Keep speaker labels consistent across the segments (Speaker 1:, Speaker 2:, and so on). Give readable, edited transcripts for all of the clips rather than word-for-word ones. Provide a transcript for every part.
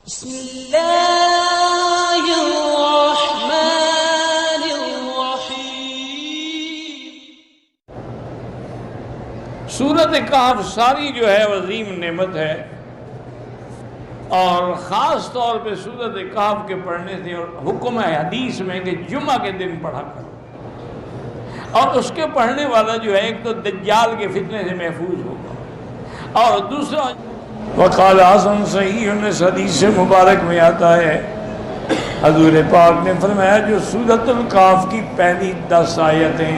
Speaker 1: بسم اللہ الرحمن الرحیم۔
Speaker 2: سورۃ کہف ساری جو ہے عظیم نعمت ہے، اور خاص طور پہ سورۃ کہف کے پڑھنے سے اور حکم ہے حدیث میں کہ جمعہ کے دن پڑھا کرو، اور اس کے پڑھنے والا جو ہے ایک تو دجال کے فتنے سے محفوظ ہوگا، اور دوسرا وقال حسن صحیح اس حدیث مبارک میں آتا ہے، حضور پاک نے فرمایا جو سورۃ الکہف کی پہلی 10 آیتیں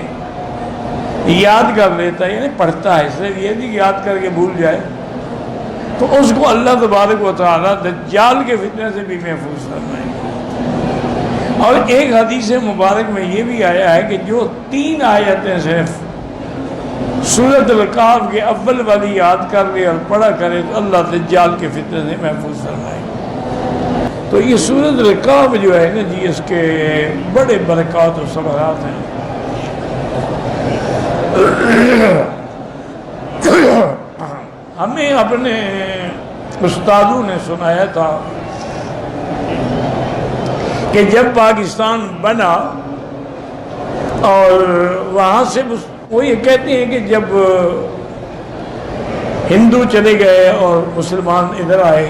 Speaker 2: یاد کر لیتا ہے، یعنی پڑھتا ہے، صرف یہ نہیں یاد کر کے بھول جائے، تو اس کو اللہ تبارک و تعالی دجال کے فتنے سے بھی محفوظ فرمائے گا۔ اور ایک حدیث مبارک میں یہ بھی آیا ہے کہ جو 3 آیتیں صرف سورۃ الکہف کے اول والی یاد کر لے اور پڑھا کرے تو اللہ دجال کے فتنے سے محفوظ فرمائے گا۔ تو یہ سورۃ الکہف جو ہے نا جی، اس کے بڑے برکات و ثمرات ہیں۔ ہمیں اپنے استادوں نے سنایا تھا کہ جب پاکستان بنا اور وہاں سے وہ یہ کہتے ہیں کہ جب ہندو چلے گئے اور مسلمان ادھر آئے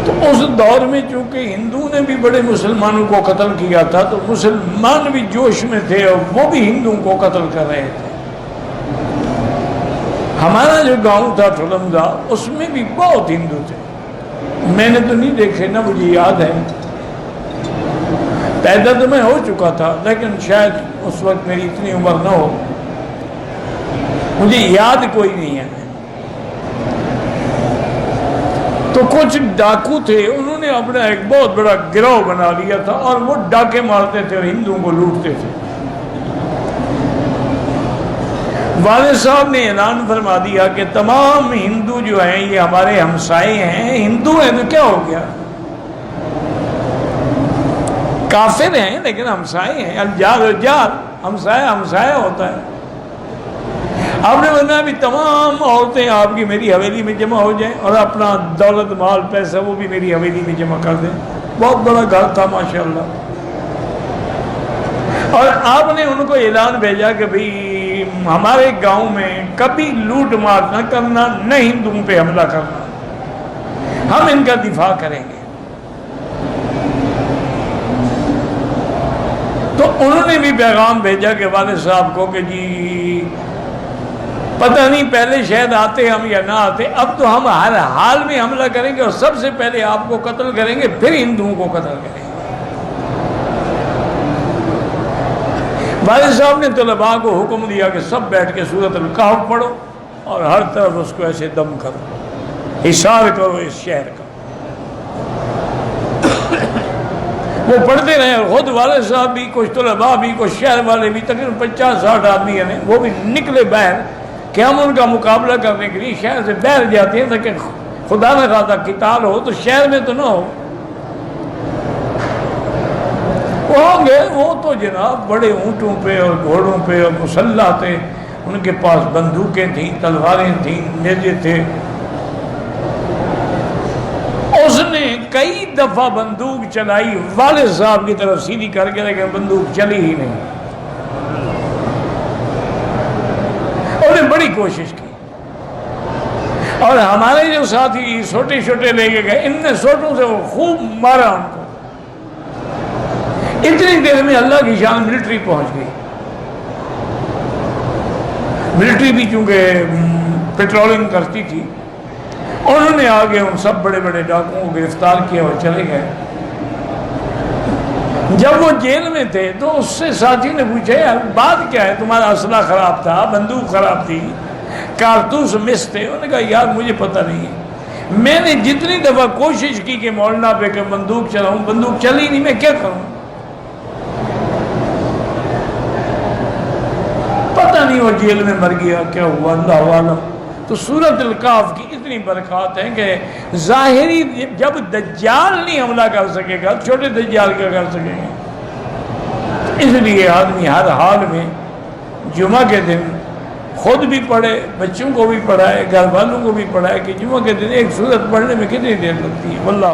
Speaker 2: تو اس دور میں چونکہ ہندو نے بھی بڑے مسلمانوں کو قتل کیا تھا، تو مسلمان بھی جوش میں تھے اور وہ بھی ہندوؤں کو قتل کر رہے تھے۔ ہمارا جو گاؤں تھا ٹھلمزا، اس میں بھی بہت ہندو تھے، میں نے تو نہیں دیکھے نہ مجھے یاد ہے، پیدا تو میں ہو چکا تھا لیکن شاید اس وقت میری اتنی عمر نہ ہو، مجھے یاد کوئی نہیں ہے۔ تو کچھ ڈاکو تھے، انہوں نے اپنا ایک بہت بڑا گروہ بنا لیا تھا اور وہ ڈاکے مارتے تھے اور ہندوؤں کو لوٹتے تھے۔ والد صاحب نے اعلان فرما دیا کہ تمام ہندو جو ہیں یہ ہمارے ہمسائے ہیں، ہندو ہیں تو کیا ہو گیا، کافر ہیں لیکن ہمسائے ہیں، الجار الجار، ہمسایہ ہمسایہ ہوتا ہے۔ آپ نے بتایا بھی تمام عورتیں آپ کی میری حویلی میں جمع ہو جائیں اور اپنا دولت مال پیسہ وہ بھی میری حویلی میں جمع کر دیں۔ بہت بڑا گھر تھا ماشاءاللہ، اور آپ نے ان کو اعلان بھیجا کہ بھئی ہمارے گاؤں میں کبھی لوٹ مار نہ کرنا، نہ ہندوؤں پہ حملہ کرنا، ہم ان کا دفاع کریں گے۔ تو انہوں نے بھی پیغام بھیجا کہ والد صاحب کو کہ جی پتہ نہیں پہلے شاید آتے ہم یا نہ آتے، اب تو ہم ہر حال میں حملہ کریں گے اور سب سے پہلے آپ کو قتل کریں گے، پھر ہندوؤں کو قتل کریں گے۔ والد صاحب نے طلباء کو حکم دیا کہ سب بیٹھ کے سورۃ الکہف پڑھو اور ہر طرف اس کو ایسے دم کرو، حصار کرو اس شہر کا۔ وہ پڑھتے رہے، اور خود والد صاحب بھی، کچھ طلباء بھی، کچھ شہر والے بھی، تقریباً 50-60 آدمی ہیں، وہ بھی نکلے باہر کہ ہم ان کا مقابلہ کرنے کے لیے شہر سے باہر جاتے ہیں تاکہ خدا نہ خواستہ قتال ہو تو شہر میں تو نہ ہو۔ وہ گئے، وہ تو جناب بڑے اونٹوں پہ اور گھوڑوں پہ اور مسلح تھے، ان کے پاس بندوقیں تھیں، تلواریں تھیں، نیزے تھے۔ اس نے کئی دفعہ بندوق چلائی والد صاحب کی طرف سیدھی کر کے، لیکن بندوق چلی ہی نہیں۔ انہوں نے بڑی کوشش کی، اور ہمارے جو ساتھی چھوٹے چھوٹے لے کے گئے، ان نے سوٹوں سے وہ خوب مارا ان کو۔ اتنی دیر میں اللہ کی شان ملٹری پہنچ گئی۔ ملٹری بھی چونکہ پیٹرولنگ کرتی تھی، انہوں نے آگے ان سب بڑے بڑے ڈاکوؤں کو گرفتار کیا اور چلے گئے۔ جب وہ جیل میں تھے تو اس سے ساتھی نے پوچھا یار بات کیا ہے، تمہارا اسلحہ خراب تھا، بندوق خراب تھی، کارتوس مس تھے؟ انہوں نے کہا یار مجھے پتہ نہیں ہے، میں نے جتنی دفعہ کوشش کی کہ مولانا پہ کہ بندوق چلاؤں، بندوق چلی نہیں، میں کیا کروں، پتہ نہیں وہ جیل میں مر گیا کیا ہوا، اللہ عالم۔ تو سورۃ الکہف کی اتنی برکات ہیں کہ ظاہری جب دجال نہیں حملہ کر سکے گا، چھوٹے دجال کیا کر سکیں گے؟ اس لیے آدمی ہر حال میں جمعہ کے دن خود بھی پڑھے، بچوں کو بھی پڑھائے، گھر والوں کو بھی پڑھائے کہ جمعہ کے دن ایک سورت پڑھنے میں کتنی دیر لگتی ہے. واللہ